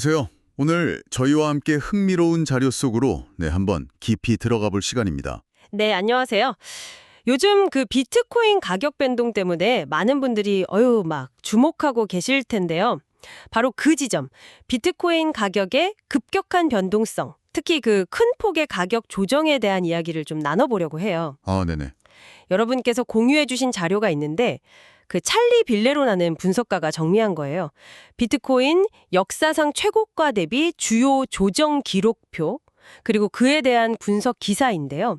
안녕하세요. 오늘 저희와 함께 흥미로운 자료 속으로 한번 깊이 들어가 볼 시간입니다. 네, 안녕하세요. 요즘 그 비트코인 가격 변동 때문에 많은 분들이 막 주목하고 계실 텐데요. 바로 그 지점, 비트코인 가격의 급격한 변동성, 특히 그 큰 폭의 가격 조정에 대한 이야기를 좀 나눠보려고 해요. 네네. 여러분께서 공유해 주신 자료가 있는데 그 찰리 빌레로라는 분석가가 정리한 거예요. 비트코인 역사상 최고가 대비 주요 조정 기록표, 그리고 그에 대한 분석 기사인데요.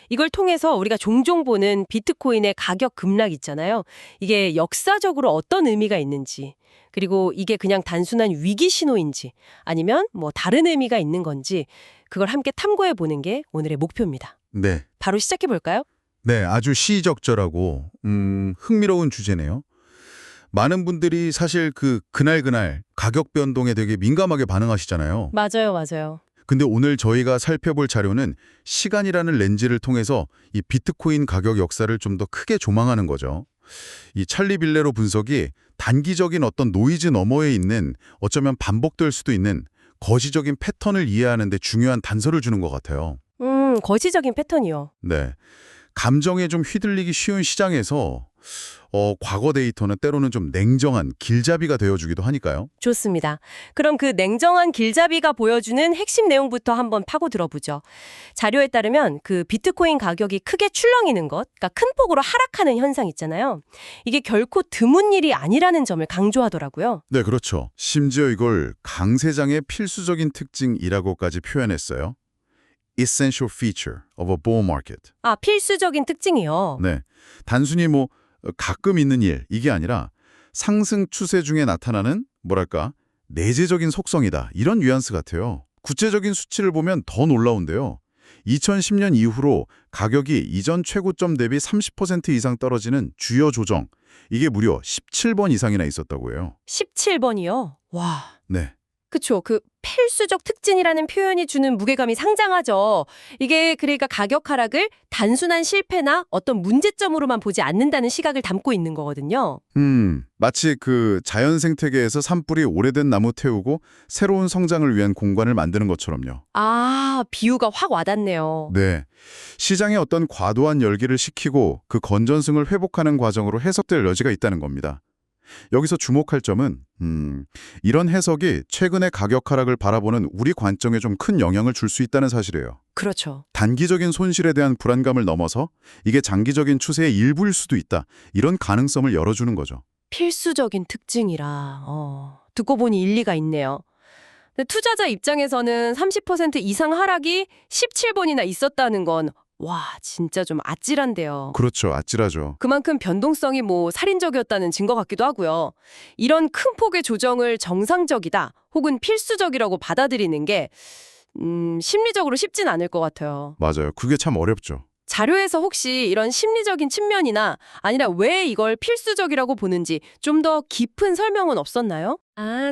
이걸 통해서 우리가 종종 보는 비트코인의 가격 급락 있잖아요. 이게 역사적으로 어떤 의미가 있는지, 그리고 이게 그냥 단순한 위기 신호인지, 아니면 다른 의미가 있는 건지, 그걸 함께 탐구해 보는 게 오늘의 목표입니다. 네. 바로 시작해 볼까요? 네, 아주 시의적절하고 흥미로운 주제네요. 많은 분들이 사실 그날 가격 변동에 되게 민감하게 반응하시잖아요. 맞아요. 근데 오늘 저희가 살펴볼 자료는 시간이라는 렌즈를 통해서 이 비트코인 가격 역사를 좀 더 크게 조망하는 거죠. 이 찰리 빌레로 분석이 단기적인 어떤 노이즈 너머에 있는 어쩌면 반복될 수도 있는 거시적인 패턴을 이해하는 데 중요한 단서를 주는 것 같아요. 거시적인 패턴이요. 네. 감정에 좀 휘둘리기 쉬운 시장에서 과거 데이터는 때로는 좀 냉정한 길잡이가 되어주기도 하니까요. 좋습니다. 그럼 그 냉정한 길잡이가 보여주는 핵심 내용부터 한번 파고 들어보죠. 자료에 따르면 그 비트코인 가격이 크게 출렁이는 것, 그러니까 큰 폭으로 하락하는 현상 있잖아요. 이게 결코 드문 일이 아니라는 점을 강조하더라고요. 네, 그렇죠. 심지어 이걸 강세장의 필수적인 특징이라고까지 표현했어요. Essential feature of a bull market. 필수적인 특징이요. 네, 단순히 가끔 있는 일, 이게 아니라 상승 추세 중에 나타나는 내재적인 속성이다. 이런 뉘앙스 같아요. 구체적인 수치를 보면 더 놀라운데요. 2010년 이후로 가격이 이전 최고점 대비 30% 이상 떨어지는 주요 조정, 이게 무려 17번 이상이나 있었다고 해요. 17번이요? 와. 네. 그쵸. 그 필수적 특징이라는 표현이 주는 무게감이 상당하죠. 이게 그러니까 가격 하락을 단순한 실패나 어떤 문제점으로만 보지 않는다는 시각을 담고 있는 거거든요. 마치 자연 생태계에서 산불이 오래된 나무 태우고 새로운 성장을 위한 공간을 만드는 것처럼요. 비유가 확 와닿네요. 네. 시장의 어떤 과도한 열기를 식히고 그 건전성을 회복하는 과정으로 해석될 여지가 있다는 겁니다. 여기서 주목할 점은 이런 해석이 최근의 가격 하락을 바라보는 우리 관점에 좀 큰 영향을 줄 수 있다는 사실이에요. 그렇죠. 단기적인 손실에 대한 불안감을 넘어서 이게 장기적인 추세의 일부일 수도 있다. 이런 가능성을 열어주는 거죠. 필수적인 특징이라 듣고 보니 일리가 있네요. 근데 투자자 입장에서는 30% 이상 하락이 17번이나 있었다는 건 진짜 좀 아찔한데요. 그렇죠. 아찔하죠. 그만큼 변동성이 살인적이었다는 증거 같기도 하고요. 이런 큰 폭의 조정을 정상적이다 혹은 필수적이라고 받아들이는 게 심리적으로 쉽진 않을 것 같아요. 맞아요. 그게 참 어렵죠. 자료에서 혹시 이런 심리적인 측면이나 아니라 왜 이걸 필수적이라고 보는지 좀 더 깊은 설명은 없었나요?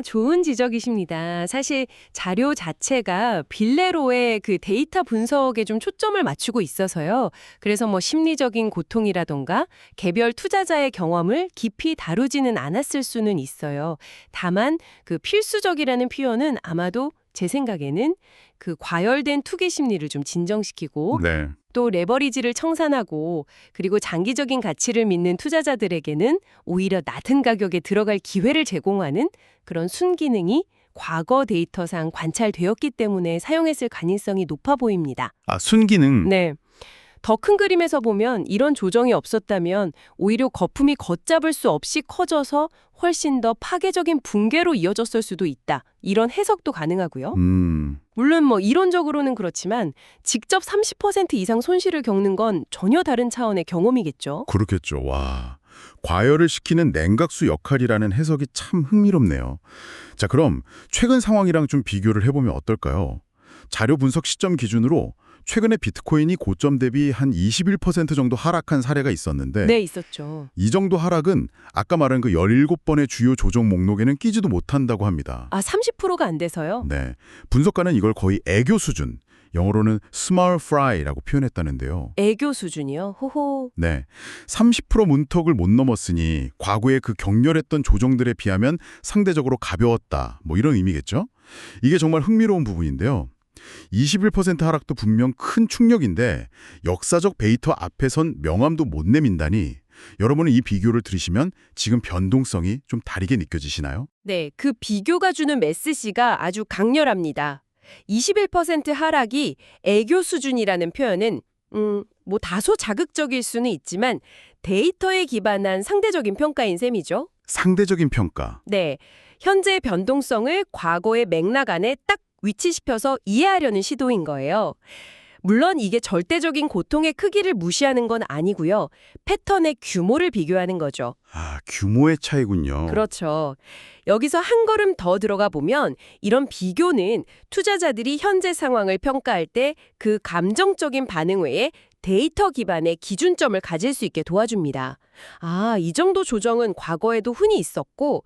좋은 지적이십니다. 사실 자료 자체가 빌레로의 그 데이터 분석에 좀 초점을 맞추고 있어서요. 그래서 심리적인 고통이라던가 개별 투자자의 경험을 깊이 다루지는 않았을 수는 있어요. 다만 그 필수적이라는 표현은 아마도 제 생각에는 그 과열된 투기 심리를 좀 진정시키고 네. 또 레버리지를 청산하고 그리고 장기적인 가치를 믿는 투자자들에게는 오히려 낮은 가격에 들어갈 기회를 제공하는 그런 순기능이 과거 데이터상 관찰되었기 때문에 사용했을 가능성이 높아 보입니다. 순기능. 네. 더 큰 그림에서 보면 이런 조정이 없었다면 오히려 거품이 걷잡을 수 없이 커져서 훨씬 더 파괴적인 붕괴로 이어졌을 수도 있다. 이런 해석도 가능하고요. 물론 이론적으로는 그렇지만 직접 30% 이상 손실을 겪는 건 전혀 다른 차원의 경험이겠죠. 그렇겠죠. 과열을 시키는 냉각수 역할이라는 해석이 참 흥미롭네요. 자, 그럼 최근 상황이랑 좀 비교를 해보면 어떨까요? 자료 분석 시점 기준으로 최근에 비트코인이 고점 대비 한 21% 정도 하락한 사례가 있었는데 네, 있었죠. 이 정도 하락은 아까 말한 17번의 주요 조정 목록에는 끼지도 못한다고 합니다. 30%가 안 돼서요? 네, 분석가는 이걸 거의 애교 수준, 영어로는 small fry라고 표현했다는데요. 애교 수준이요? 호호. 네, 30% 문턱을 못 넘었으니 과거의 그 격렬했던 조정들에 비하면 상대적으로 가벼웠다. 뭐 이런 의미겠죠? 이게 정말 흥미로운 부분인데요. 21% 하락도 분명 큰 충격인데 역사적 베이터 앞에선 명암도 못 내민다니 여러분은 이 비교를 들으시면 지금 변동성이 좀 다르게 느껴지시나요? 네, 그 비교가 주는 메시지가 아주 강렬합니다. 21% 하락이 애교 수준이라는 표현은 뭐 다소 자극적일 수는 있지만 데이터에 기반한 상대적인 평가인 셈이죠. 상대적인 평가. 네, 현재의 변동성을 과거의 맥락 안에 딱 위치시켜서 이해하려는 시도인 거예요. 물론 이게 절대적인 고통의 크기를 무시하는 건 아니고요. 패턴의 규모를 비교하는 거죠. 아, 규모의 차이군요. 그렇죠. 여기서 한 걸음 더 들어가 보면 이런 비교는 투자자들이 현재 상황을 평가할 때 그 감정적인 반응 외에 데이터 기반의 기준점을 가질 수 있게 도와줍니다. 아, 이 정도 조정은 과거에도 흔히 있었고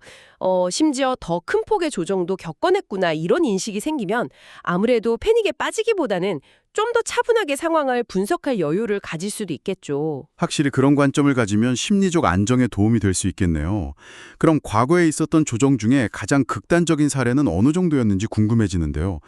심지어 더 큰 폭의 조정도 겪어냈구나 이런 인식이 생기면 아무래도 패닉에 빠지기보다는 좀 더 차분하게 상황을 분석할 여유를 가질 수도 있겠죠. 확실히 그런 관점을 가지면 심리적 안정에 도움이 될 수 있겠네요. 그럼 과거에 있었던 조정 중에 가장 극단적인 사례는 어느 정도였는지 궁금해지는데요.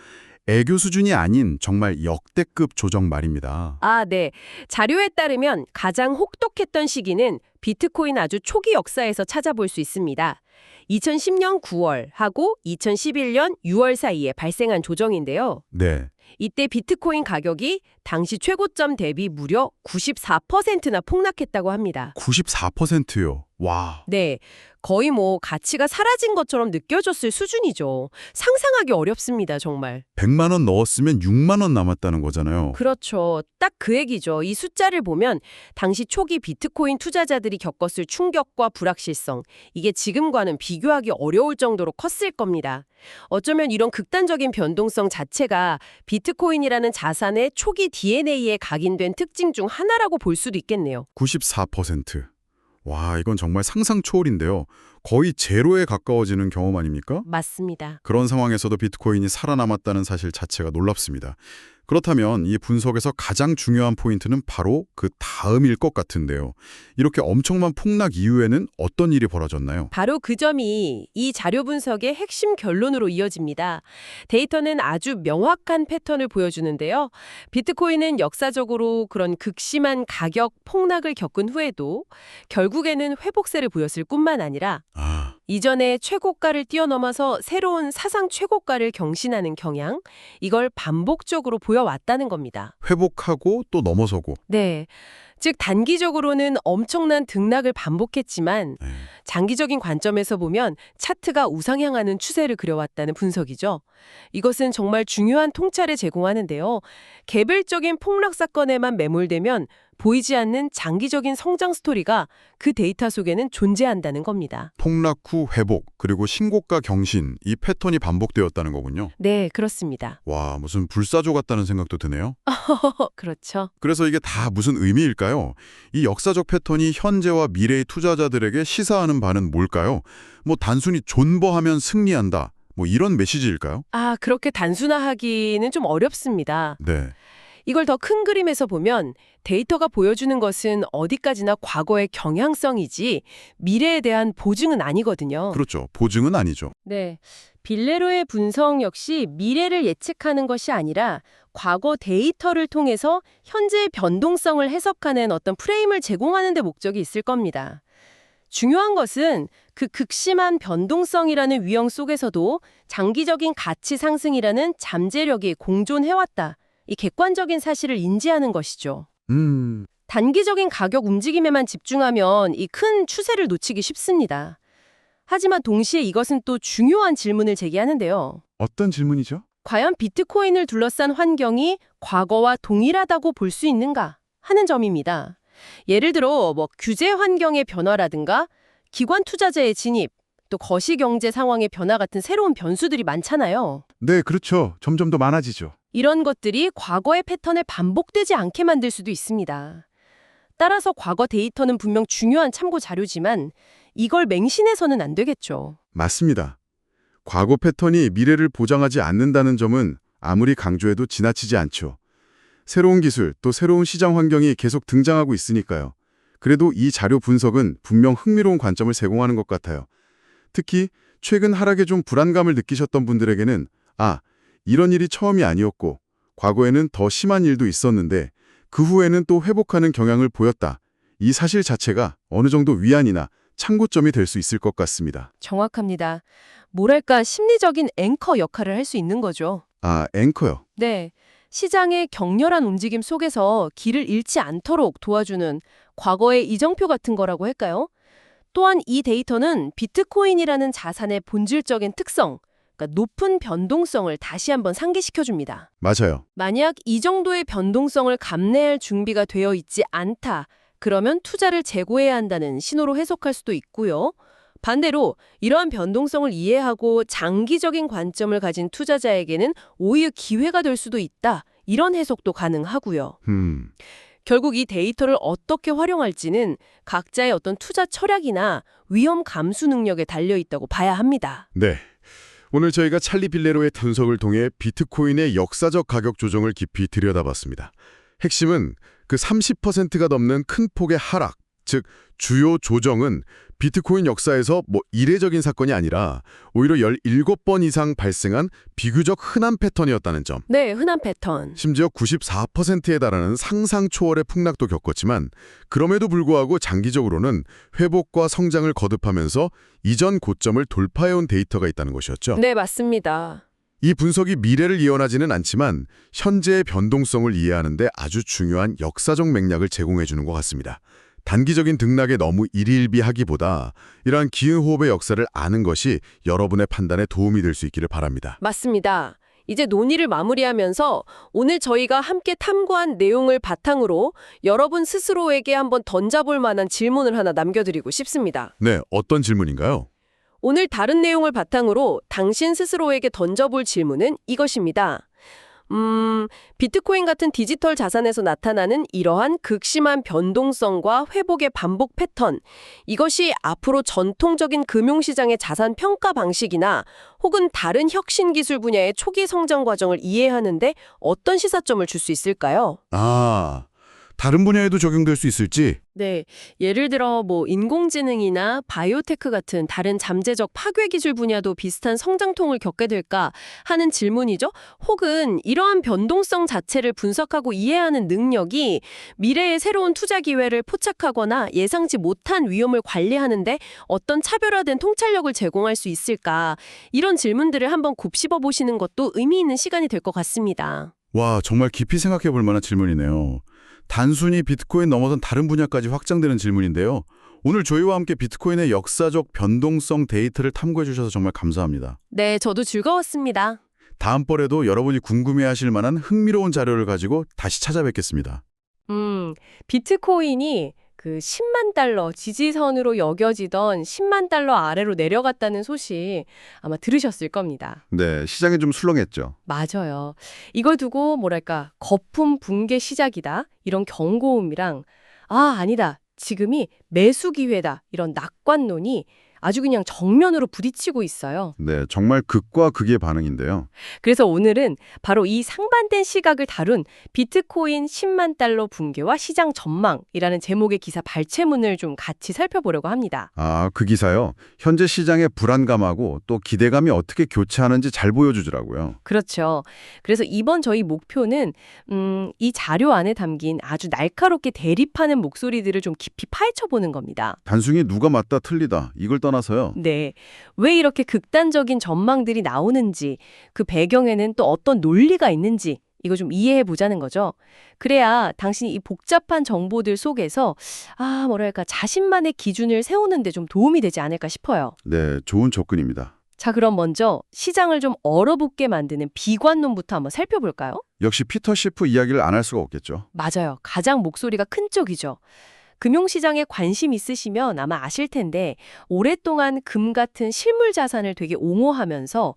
애교 수준이 아닌 정말 역대급 조정 말입니다. 아, 네. 자료에 따르면 가장 혹독했던 시기는 비트코인 아주 초기 역사에서 찾아볼 수 있습니다. 2010년 9월 하고 2011년 6월 사이에 발생한 조정인데요. 네. 이때 비트코인 가격이 당시 최고점 대비 무려 94%나 폭락했다고 합니다. 94%요. 와. 네, 거의 뭐 가치가 사라진 것처럼 느껴졌을 수준이죠. 상상하기 어렵습니다, 정말. 100만 원 넣었으면 6만 원 남았다는 거잖아요. 그렇죠. 딱 그 얘기죠. 이 숫자를 보면 당시 초기 비트코인 투자자들이 겪었을 충격과 불확실성, 이게 지금과는 비교하기 어려울 정도로 컸을 겁니다. 어쩌면 이런 극단적인 변동성 자체가 비트코인이라는 자산의 초기 DNA에 각인된 특징 중 하나라고 볼 수도 있겠네요. 94%. 와, 이건 정말 상상 초월인데요. 거의 제로에 가까워지는 경험 아닙니까? 맞습니다. 그런 상황에서도 비트코인이 살아남았다는 사실 자체가 놀랍습니다. 그렇다면 이 분석에서 가장 중요한 포인트는 바로 그 다음일 것 같은데요. 이렇게 엄청난 폭락 이후에는 어떤 일이 벌어졌나요? 바로 그 점이 이 자료 분석의 핵심 결론으로 이어집니다. 데이터는 아주 명확한 패턴을 보여주는데요. 비트코인은 역사적으로 그런 극심한 가격 폭락을 겪은 후에도 결국에는 회복세를 보였을 뿐만 아니라 아, 이전에 최고가를 뛰어넘어서 새로운 사상 최고가를 경신하는 경향, 이걸 반복적으로 보여왔다는 겁니다. 회복하고 또 넘어서고. 네. 즉 단기적으로는 엄청난 등락을 반복했지만 네. 장기적인 관점에서 보면 차트가 우상향하는 추세를 그려왔다는 분석이죠. 이것은 정말 중요한 통찰을 제공하는데요. 개별적인 폭락 사건에만 매몰되면 보이지 않는 장기적인 성장 스토리가 그 데이터 속에는 존재한다는 겁니다. 폭락 후 회복, 그리고 신고가 경신, 이 패턴이 반복되었다는 거군요. 네, 그렇습니다. 와, 무슨 불사조 같다는 생각도 드네요. 그렇죠. 그래서 이게 다 무슨 의미일까요? 이 역사적 패턴이 현재와 미래의 투자자들에게 시사하는 바는 뭘까요? 뭐 단순히 존버하면 승리한다, 뭐 이런 메시지일까요? 아, 그렇게 단순화하기는 좀 어렵습니다. 네. 이걸 더 큰 그림에서 보면 데이터가 보여주는 것은 어디까지나 과거의 경향성이지 미래에 대한 보증은 아니거든요. 그렇죠. 보증은 아니죠. 네. 빌레로의 분석 역시 미래를 예측하는 것이 아니라 과거 데이터를 통해서 현재의 변동성을 해석하는 어떤 프레임을 제공하는 데 목적이 있을 겁니다. 중요한 것은 그 극심한 변동성이라는 위험 속에서도 장기적인 가치 상승이라는 잠재력이 공존해왔다. 이 객관적인 사실을 인지하는 것이죠. 단기적인 가격 움직임에만 집중하면 이 큰 추세를 놓치기 쉽습니다. 하지만 동시에 이것은 또 중요한 질문을 제기하는데요. 어떤 질문이죠? 과연 비트코인을 둘러싼 환경이 과거와 동일하다고 볼 수 있는가 하는 점입니다. 예를 들어 규제 환경의 변화라든가 기관 투자자의 진입, 또 거시경제 상황의 변화 같은 새로운 변수들이 많잖아요. 네, 그렇죠. 점점 더 많아지죠. 이런 것들이 과거의 패턴을 반복되지 않게 만들 수도 있습니다. 따라서 과거 데이터는 분명 중요한 참고 자료지만 이걸 맹신해서는 안 되겠죠. 맞습니다. 과거 패턴이 미래를 보장하지 않는다는 점은 아무리 강조해도 지나치지 않죠. 새로운 기술, 또 새로운 시장 환경이 계속 등장하고 있으니까요. 그래도 이 자료 분석은 분명 흥미로운 관점을 제공하는 것 같아요. 특히 최근 하락에 좀 불안감을 느끼셨던 분들에게는 이런 일이 처음이 아니었고 과거에는 더 심한 일도 있었는데 그 후에는 또 회복하는 경향을 보였다. 이 사실 자체가 어느 정도 위안이나 참고점이 될 수 있을 것 같습니다. 정확합니다. 뭐랄까 심리적인 앵커 역할을 할 수 있는 거죠. 앵커요. 네. 시장의 격렬한 움직임 속에서 길을 잃지 않도록 도와주는 과거의 이정표 같은 거라고 할까요? 또한 이 데이터는 비트코인이라는 자산의 본질적인 특성, 그러니까 높은 변동성을 다시 한번 상기시켜줍니다. 맞아요. 만약 이 정도의 변동성을 감내할 준비가 되어 있지 않다, 그러면 투자를 재고해야 한다는 신호로 해석할 수도 있고요. 반대로 이러한 변동성을 이해하고 장기적인 관점을 가진 투자자에게는 오히려 기회가 될 수도 있다. 이런 해석도 가능하고요. 결국 이 데이터를 어떻게 활용할지는 각자의 어떤 투자 철학이나 위험 감수 능력에 달려 있다고 봐야 합니다. 네. 오늘 저희가 찰리 빌레로의 분석을 통해 비트코인의 역사적 가격 조정을 깊이 들여다봤습니다. 핵심은 그 30%가 넘는 큰 폭의 하락, 즉 주요 조정은 비트코인 역사에서 이례적인 사건이 아니라 오히려 17번 이상 발생한 비교적 흔한 패턴이었다는 점. 네, 흔한 패턴. 심지어 94%에 달하는 상상 초월의 폭락도 겪었지만 그럼에도 불구하고 장기적으로는 회복과 성장을 거듭하면서 이전 고점을 돌파해온 데이터가 있다는 것이었죠. 네, 맞습니다. 이 분석이 미래를 예언하지는 않지만 현재의 변동성을 이해하는 데 아주 중요한 역사적 맥락을 제공해 주는 것 같습니다. 단기적인 등락에 너무 일희일비하기보다 이러한 기은호흡의 역사를 아는 것이 여러분의 판단에 도움이 될 수 있기를 바랍니다. 맞습니다. 이제 논의를 마무리하면서 오늘 저희가 함께 탐구한 내용을 바탕으로 여러분 스스로에게 한번 던져볼 만한 질문을 하나 남겨드리고 싶습니다. 네, 어떤 질문인가요? 오늘 다른 내용을 바탕으로 당신 스스로에게 던져볼 질문은 이것입니다. 비트코인 같은 디지털 자산에서 나타나는 이러한 극심한 변동성과 회복의 반복 패턴, 이것이 앞으로 전통적인 금융시장의 자산 평가 방식이나 혹은 다른 혁신 기술 분야의 초기 성장 과정을 이해하는데 어떤 시사점을 줄 수 있을까요? 다른 분야에도 적용될 수 있을지? 네, 예를 들어 인공지능이나 바이오테크 같은 다른 잠재적 파괴 기술 분야도 비슷한 성장통을 겪게 될까 하는 질문이죠. 혹은 이러한 변동성 자체를 분석하고 이해하는 능력이 미래의 새로운 투자 기회를 포착하거나 예상치 못한 위험을 관리하는데 어떤 차별화된 통찰력을 제공할 수 있을까? 이런 질문들을 한번 곱씹어 보시는 것도 의미 있는 시간이 될 것 같습니다. 와, 정말 깊이 생각해 볼 만한 질문이네요. 단순히 비트코인 넘어선 다른 분야까지 확장되는 질문인데요. 오늘 저희와 함께 비트코인의 역사적 변동성 데이터를 탐구해 주셔서 정말 감사합니다. 네, 저도 즐거웠습니다. 다음번에도 여러분이 궁금해하실 만한 흥미로운 자료를 가지고 다시 찾아뵙겠습니다. 비트코인이 그 10만 달러 지지선으로 여겨지던 10만 달러 아래로 내려갔다는 소식 아마 들으셨을 겁니다. 네, 시장이 좀 술렁했죠. 맞아요. 이걸 두고 뭐랄까 거품 붕괴 시작이다 이런 경고음이랑 아니다 지금이 매수 기회다 이런 낙관론이 아주 그냥 정면으로 부딪히고 있어요. 네, 정말 극과 극의 반응인데요. 그래서 오늘은 바로 이 상반된 시각을 다룬 비트코인 10만 달러 붕괴와 시장 전망이라는 제목의 기사 발췌문을 좀 같이 살펴보려고 합니다. 그 기사요. 현재 시장의 불안감하고 또 기대감이 어떻게 교차하는지 잘 보여주더라고요. 그렇죠. 그래서 이번 저희 목표는 이 자료 안에 담긴 아주 날카롭게 대립하는 목소리들을 좀 깊이 파헤쳐보는 겁니다. 단순히 누가 맞다 틀리다 이걸 떠나서요. 네. 왜 이렇게 극단적인 전망들이 나오는지, 그 배경에는 또 어떤 논리가 있는지 이거 좀 이해해 보자는 거죠. 그래야 당신이 이 복잡한 정보들 속에서 뭐랄까 자신만의 기준을 세우는 데 좀 도움이 되지 않을까 싶어요. 네, 좋은 접근입니다. 자, 그럼 먼저 시장을 좀 얼어붙게 만드는 비관론부터 한번 살펴볼까요? 역시 피터 시프 이야기를 안 할 수가 없겠죠. 맞아요. 가장 목소리가 큰 쪽이죠. 금융시장에 관심 있으시면 아마 아실 텐데 오랫동안 금 같은 실물 자산을 되게 옹호하면서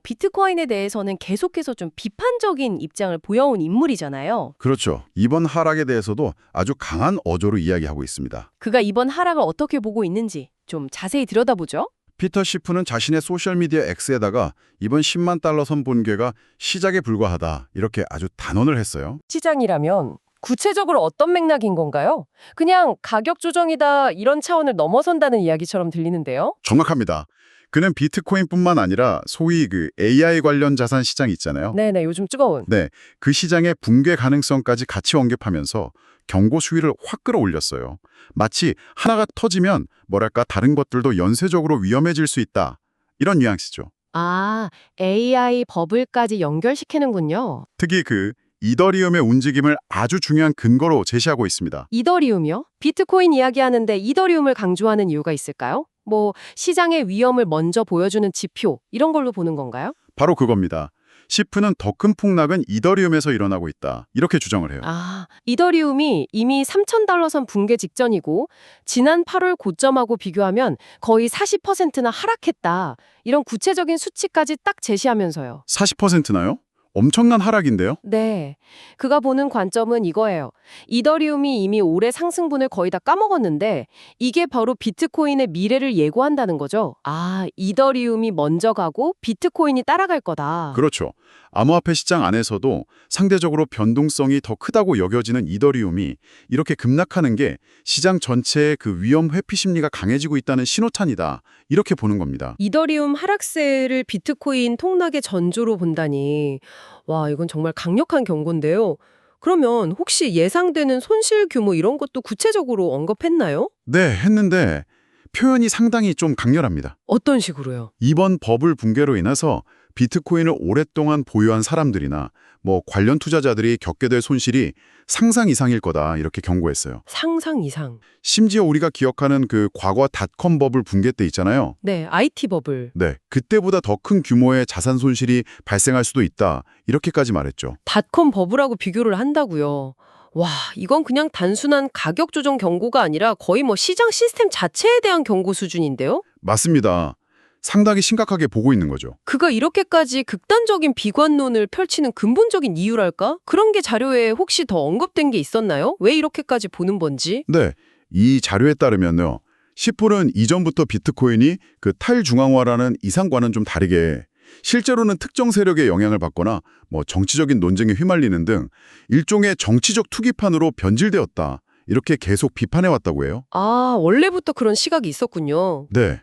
비트코인에 대해서는 계속해서 좀 비판적인 입장을 보여온 인물이잖아요. 그렇죠. 이번 하락에 대해서도 아주 강한 어조로 이야기하고 있습니다. 그가 이번 하락을 어떻게 보고 있는지 좀 자세히 들여다보죠. 피터 시프는 자신의 소셜미디어 X에다가 이번 10만 달러 선 본괴가 시작에 불과하다 이렇게 아주 단언을 했어요. 시장이라면 구체적으로 어떤 맥락인 건가요? 그냥 가격 조정이다 이런 차원을 넘어선다는 이야기처럼 들리는데요. 정확합니다. 그는 비트코인뿐만 아니라 소위 그 AI 관련 자산 시장 있잖아요. 네네, 요즘 뜨거운. 네, 그 시장의 붕괴 가능성까지 같이 언급하면서 경고 수위를 확 끌어올렸어요. 마치 하나가 터지면 뭐랄까 다른 것들도 연쇄적으로 위험해질 수 있다. 이런 뉘앙스죠. 아, AI 버블까지 연결시키는군요. 특히 그 이더리움의 움직임을 아주 중요한 근거로 제시하고 있습니다. 이더리움이요? 비트코인 이야기하는데 이더리움을 강조하는 이유가 있을까요? 뭐 시장의 위험을 먼저 보여주는 지표 이런 걸로 보는 건가요? 바로 그겁니다. 시프는 더 큰 폭락은 이더리움에서 일어나고 있다. 이렇게 주장을 해요. 아, 이더리움이 이미 3,000달러 선 붕괴 직전이고 지난 8월 고점하고 비교하면 거의 40%나 하락했다. 이런 구체적인 수치까지 딱 제시하면서요. 40%나요? 엄청난 하락인데요? 네, 그가 보는 관점은 이거예요. 이더리움이 이미 올해 상승분을 거의 다 까먹었는데 이게 바로 비트코인의 미래를 예고한다는 거죠. 아, 이더리움이 먼저 가고 비트코인이 따라갈 거다. 그렇죠. 암호화폐 시장 안에서도 상대적으로 변동성이 더 크다고 여겨지는 이더리움이 이렇게 급락하는 게 시장 전체의 그 위험 회피 심리가 강해지고 있다는 신호탄이다. 이렇게 보는 겁니다. 이더리움 하락세를 비트코인 통락의 전조로 본다니. 와, 이건 정말 강력한 경고인데요. 그러면 혹시 예상되는 손실 규모 이런 것도 구체적으로 언급했나요? 네, 했는데 표현이 상당히 좀 강렬합니다. 어떤 식으로요? 이번 버블 붕괴로 인해서 비트코인을 오랫동안 보유한 사람들이나 뭐 관련 투자자들이 겪게 될 손실이 상상 이상일 거다 이렇게 경고했어요. 상상 이상. 심지어 우리가 기억하는 그 과거 닷컴 버블 붕괴 때 있잖아요. 네, IT 버블. 네, 그때보다 더 큰 규모의 자산 손실이 발생할 수도 있다 이렇게까지 말했죠. 닷컴 버블하고 비교를 한다고요. 와, 이건 그냥 단순한 가격 조정 경고가 아니라 거의 뭐 시장 시스템 자체에 대한 경고 수준인데요? 맞습니다. 상당히 심각하게 보고 있는 거죠. 그가 이렇게까지 극단적인 비관론을 펼치는 근본적인 이유랄까? 그런 게 자료에 혹시 더 언급된 게 있었나요? 왜 이렇게까지 보는 건지? 네, 이 자료에 따르면요. 시폴은 이전부터 비트코인이 그 탈중앙화라는 이상과는 좀 다르게 실제로는 특정 세력의 영향을 받거나 뭐 정치적인 논쟁에 휘말리는 등 일종의 정치적 투기판으로 변질되었다. 이렇게 계속 비판해왔다고 해요. 아, 원래부터 그런 시각이 있었군요. 네.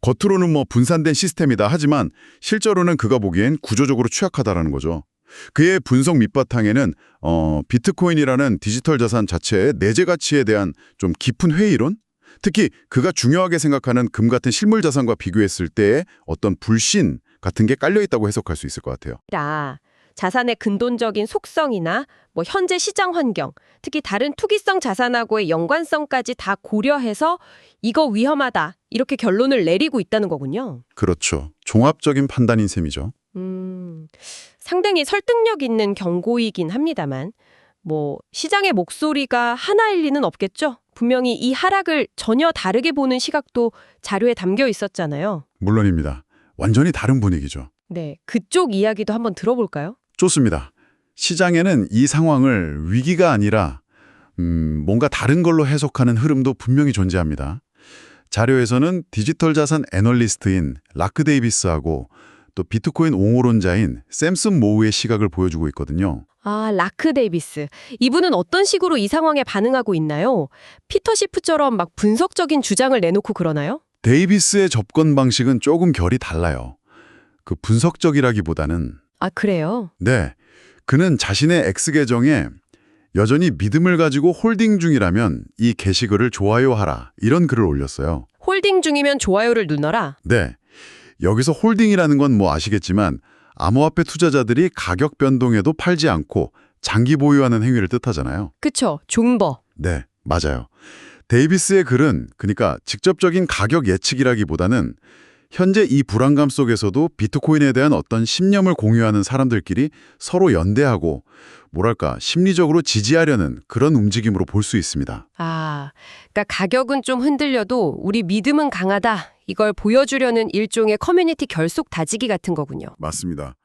겉으로는 뭐 분산된 시스템이다 하지만 실제로는 그가 보기엔 구조적으로 취약하다라는 거죠. 그의 분석 밑바탕에는 비트코인이라는 디지털 자산 자체의 내재 가치에 대한 좀 깊은 회의론? 특히 그가 중요하게 생각하는 금 같은 실물 자산과 비교했을 때의 어떤 불신 같은 게 깔려 있다고 해석할 수 있을 것 같아요. 자산의 근본적인 속성이나 뭐 현재 시장 환경, 특히 다른 투기성 자산하고의 연관성까지 다 고려해서 이거 위험하다 이렇게 결론을 내리고 있다는 거군요. 그렇죠. 종합적인 판단인 셈이죠. 상당히 설득력 있는 경고이긴 합니다만 뭐 시장의 목소리가 하나일 리는 없겠죠. 분명히 이 하락을 전혀 다르게 보는 시각도 자료에 담겨 있었잖아요. 물론입니다. 완전히 다른 분위기죠. 네, 그쪽 이야기도 한번 들어볼까요? 좋습니다. 시장에는 이 상황을 위기가 아니라 뭔가 다른 걸로 해석하는 흐름도 분명히 존재합니다. 자료에서는 디지털 자산 애널리스트인 라크 데이비스하고 또 비트코인 옹호론자인 샘슨 모우의 시각을 보여주고 있거든요. 아, 라크 데이비스. 이분은 어떤 식으로 이 상황에 반응하고 있나요? 피터 시프처럼 막 분석적인 주장을 내놓고 그러나요? 데이비스의 접근 방식은 조금 결이 달라요. 그 분석적이라기보다는 아, 그래요? 네, 그는 자신의 X 계정에 여전히 믿음을 가지고 홀딩 중이라면 이 게시글을 좋아요하라 이런 글을 올렸어요. 홀딩 중이면 좋아요를 눌러라. 네, 여기서 홀딩이라는 건 뭐 아시겠지만 암호화폐 투자자들이 가격 변동에도 팔지 않고 장기 보유하는 행위를 뜻하잖아요. 그쵸, 존버. 네, 맞아요. 데이비스의 글은 그러니까 직접적인 가격 예측이라기보다는 현재 이 불안감 속에서도 비트코인에 대한 어떤 신념을 공유하는 사람들끼리 서로 연대하고 뭐랄까 심리적으로 지지하려는 그런 움직임으로 볼 수 있습니다. 아, 그러니까 가격은 좀 흔들려도 우리 믿음은 강하다. 이걸 보여주려는 일종의 커뮤니티 결속 다지기 같은 거군요. 맞습니다.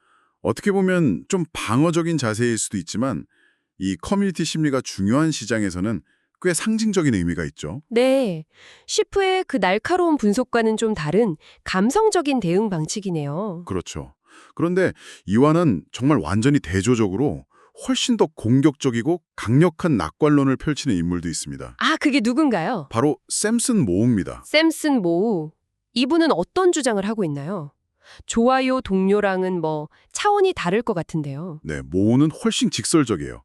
어떻게 보면 좀 방어적인 자세일 수도 있지만 이 커뮤니티 심리가 중요한 시장에서는 꽤 상징적인 의미가 있죠. 네. 시프의 그 날카로운 분석과는 좀 다른 감성적인 대응 방식이네요. 그렇죠. 그런데 이완은 정말 완전히 대조적으로 훨씬 더 공격적이고 강력한 낙관론을 펼치는 인물도 있습니다. 아, 그게 누군가요? 바로 샘슨 모우입니다. 샘슨 모우. 이분은 어떤 주장을 하고 있나요? 좋아요 동료랑은 뭐 차원이 다를 것 같은데요. 네, 모우는 훨씬 직설적이에요.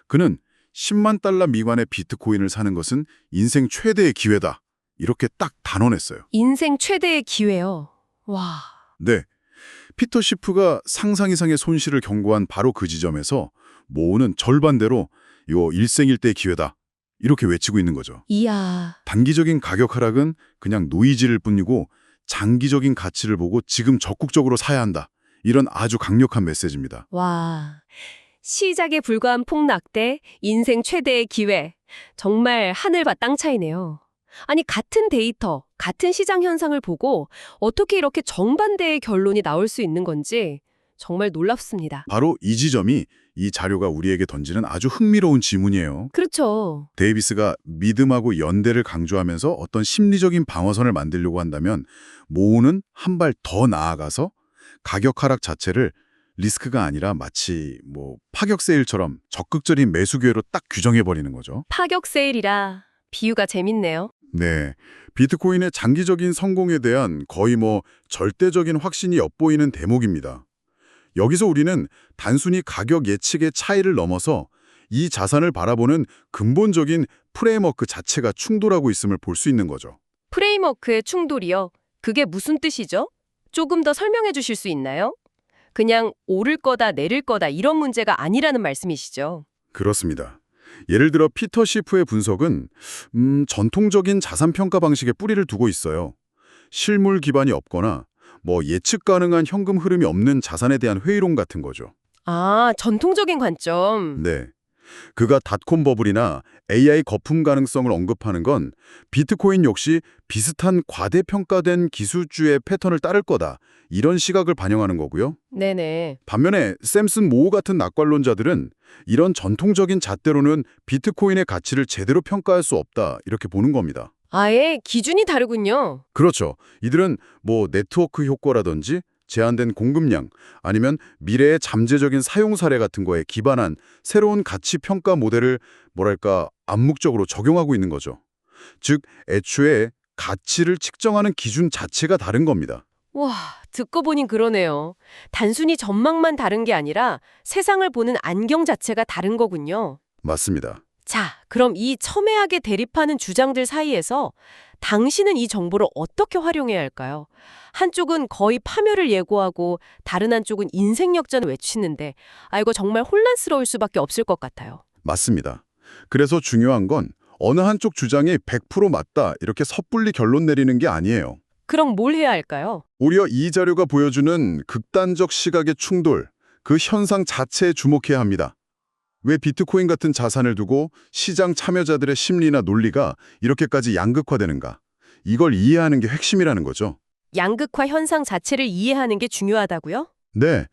그는 10만 달러 미만의 비트코인을 사는 것은 인생 최대의 기회다. 이렇게 딱 단언했어요. 인생 최대의 기회요. 와. 네, 피터 시프가 상상 이상의 손실을 경고한 바로 그 지점에서 모우는 절반대로 요 일생일대의 기회다. 이렇게 외치고 있는 거죠. 이야. 단기적인 가격 하락은 그냥 노이즈일 뿐이고 장기적인 가치를 보고 지금 적극적으로 사야 한다. 이런 아주 강력한 메시지입니다. 와. 시작에 불과한 폭락 대 인생 최대의 기회. 정말 하늘과 땅 차이네요. 아니, 같은 데이터, 같은 시장 현상을 보고 어떻게 이렇게 정반대의 결론이 나올 수 있는 건지 정말 놀랍습니다. 바로 이 지점이 이 자료가 우리에게 던지는 아주 흥미로운 지문이에요. 그렇죠. 데이비스가 믿음하고 연대를 강조하면서 어떤 심리적인 방어선을 만들려고 한다면 모우는 한 발 더 나아가서 가격 하락 자체를 리스크가 아니라 마치 파격 세일처럼 적극적인 매수 기회로 딱 규정해버리는 거죠. 파격 세일이라 비유가 재밌네요. 네, 비트코인의 장기적인 성공에 대한 거의 절대적인 확신이 엿보이는 대목입니다. 여기서 우리는 단순히 가격 예측의 차이를 넘어서 이 자산을 바라보는 근본적인 프레임워크 자체가 충돌하고 있음을 볼 수 있는 거죠. 프레임워크의 충돌이요? 그게 무슨 뜻이죠? 조금 더 설명해 주실 수 있나요? 그냥 오를 거다 내릴 거다 이런 문제가 아니라는 말씀이시죠? 그렇습니다. 예를 들어 피터 시프의 분석은 전통적인 자산 평가 방식에 뿌리를 두고 있어요. 실물 기반이 없거나 예측 가능한 현금 흐름이 없는 자산에 대한 회의론 같은 거죠. 아, 전통적인 관점. 네. 그가 닷컴 버블이나 AI 거품 가능성을 언급하는 건 비트코인 역시 비슷한 과대평가된 기술주의 패턴을 따를 거다. 이런 시각을 반영하는 거고요. 네네. 반면에 샘슨 모우 같은 낙관론자들은 이런 전통적인 잣대로는 비트코인의 가치를 제대로 평가할 수 없다. 이렇게 보는 겁니다. 아예 기준이 다르군요. 그렇죠. 이들은 네트워크 효과라든지 제한된 공급량 아니면 미래의 잠재적인 사용 사례 같은 거에 기반한 새로운 가치 평가 모델을 암묵적으로 적용하고 있는 거죠. 즉, 애초에 가치를 측정하는 기준 자체가 다른 겁니다. 와, 듣고 보니 그러네요. 단순히 전망만 다른 게 아니라 세상을 보는 안경 자체가 다른 거군요. 맞습니다. 자, 그럼 이 첨예하게 대립하는 주장들 사이에서 당신은 이 정보를 어떻게 활용해야 할까요? 한쪽은 거의 파멸을 예고하고 다른 한쪽은 인생 역전을 외치는데 이거 정말 혼란스러울 수밖에 없을 것 같아요. 맞습니다. 그래서 중요한 건 어느 한쪽 주장이 100% 맞다 이렇게 섣불리 결론 내리는 게 아니에요. 그럼 뭘 해야 할까요? 오히려 이 자료가 보여주는 극단적 시각의 충돌, 그 현상 자체에 주목해야 합니다. 왜 비트코인 같은 자산을 두고 시장 참여자들의 심리나 논리가 이렇게까지 양극화되는가? 이걸 이해하는 게 핵심이라는 거죠. 양극화 현상 자체를 이해하는 게 중요하다고요? 네,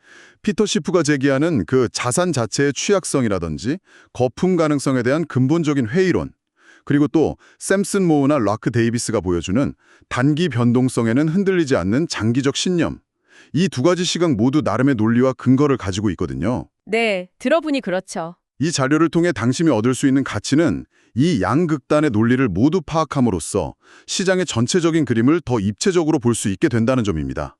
피터 시프가 제기하는 그 자산 자체의 취약성이라든지 거품 가능성에 대한 근본적인 회의론, 그리고 또 샘슨 모우나 라크 데이비스가 보여주는 단기 변동성에는 흔들리지 않는 장기적 신념, 이 두 가지 시각 모두 나름의 논리와 근거를 가지고 있거든요. 네, 들어보니 그렇죠. 이 자료를 통해 당신이 얻을 수 있는 가치는 이 양극단의 논리를 모두 파악함으로써 시장의 전체적인 그림을 더 입체적으로 볼 수 있게 된다는 점입니다.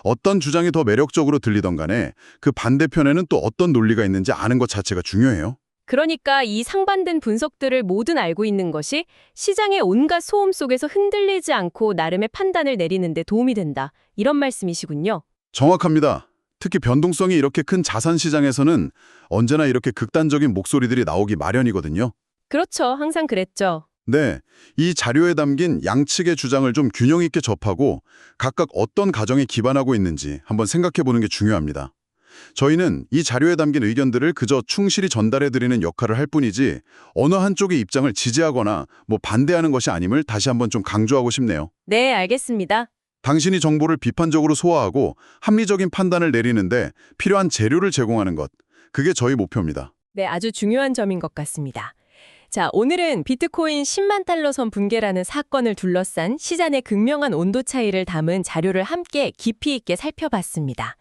어떤 주장이 더 매력적으로 들리던 간에 그 반대편에는 또 어떤 논리가 있는지 아는 것 자체가 중요해요. 그러니까 이 상반된 분석들을 모두 알고 있는 것이 시장의 온갖 소음 속에서 흔들리지 않고 나름의 판단을 내리는 데 도움이 된다. 이런 말씀이시군요. 정확합니다. 특히 변동성이 이렇게 큰 자산 시장에서는 언제나 이렇게 극단적인 목소리들이 나오기 마련이거든요. 그렇죠. 항상 그랬죠. 네, 이 자료에 담긴 양측의 주장을 좀 균형 있게 접하고 각각 어떤 가정에 기반하고 있는지 한번 생각해 보는 게 중요합니다. 저희는 이 자료에 담긴 의견들을 그저 충실히 전달해드리는 역할을 할 뿐이지 어느 한쪽의 입장을 지지하거나 반대하는 것이 아님을 다시 한번 좀 강조하고 싶네요. 네, 알겠습니다. 당신이 정보를 비판적으로 소화하고 합리적인 판단을 내리는데 필요한 재료를 제공하는 것, 그게 저희 목표입니다. 네, 아주 중요한 점인 것 같습니다. 자, 오늘은 비트코인 10만 달러 선 붕괴라는 사건을 둘러싼 시장의 극명한 온도 차이를 담은 자료를 함께 깊이 있게 살펴봤습니다.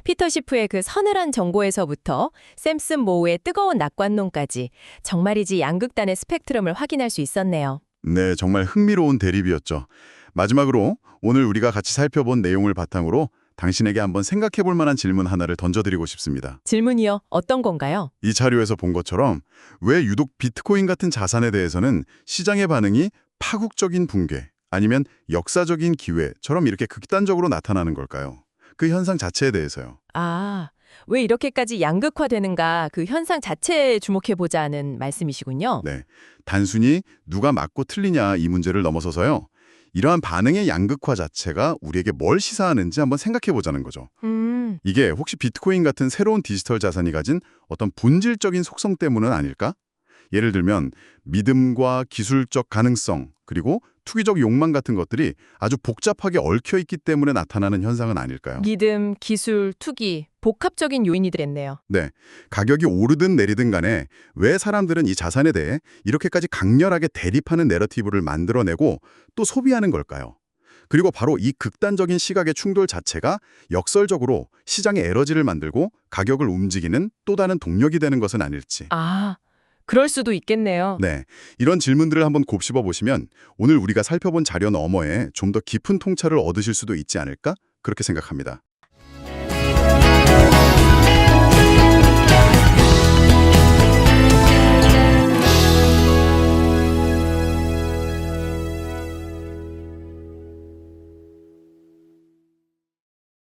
피터 시프의 그 서늘한 정보에서부터 샘슨 모우의 뜨거운 낙관론까지 정말이지 양극단의 스펙트럼을 확인할 수 있었네요. 네, 정말 흥미로운 대립이었죠. 마지막으로 오늘 우리가 같이 살펴본 내용을 바탕으로 당신에게 한번 생각해 볼 만한 질문 하나를 던져드리고 싶습니다. 질문이요. 어떤 건가요? 이 자료에서 본 것처럼 왜 유독 비트코인 같은 자산에 대해서는 시장의 반응이 파국적인 붕괴 아니면 역사적인 기회처럼 이렇게 극단적으로 나타나는 걸까요? 그 현상 자체에 대해서요. 아, 왜 이렇게까지 양극화되는가 그 현상 자체에 주목해보자는 말씀이시군요. 네, 단순히 누가 맞고 틀리냐 이 문제를 넘어서서요. 이러한 반응의 양극화 자체가 우리에게 뭘 시사하는지 한번 생각해 보자는 거죠. 이게 혹시 비트코인 같은 새로운 디지털 자산이 가진 어떤 본질적인 속성 때문은 아닐까? 예를 들면 믿음과 기술적 가능성 그리고 투기적 욕망 같은 것들이 아주 복잡하게 얽혀 있기 때문에 나타나는 현상은 아닐까요? 믿음, 기술, 투기, 복합적인 요인이 됐네요. 네, 가격이 오르든 내리든 간에 왜 사람들은 이 자산에 대해 이렇게까지 강렬하게 대립하는 내러티브를 만들어내고 또 소비하는 걸까요? 그리고 바로 이 극단적인 시각의 충돌 자체가 역설적으로 시장의 에너지를 만들고 가격을 움직이는 또 다른 동력이 되는 것은 아닐지. 아, 그럴 수도 있겠네요. 네, 이런 질문들을 한번 곱씹어 보시면 오늘 우리가 살펴본 자료 너머에 좀 더 깊은 통찰을 얻으실 수도 있지 않을까? 그렇게 생각합니다.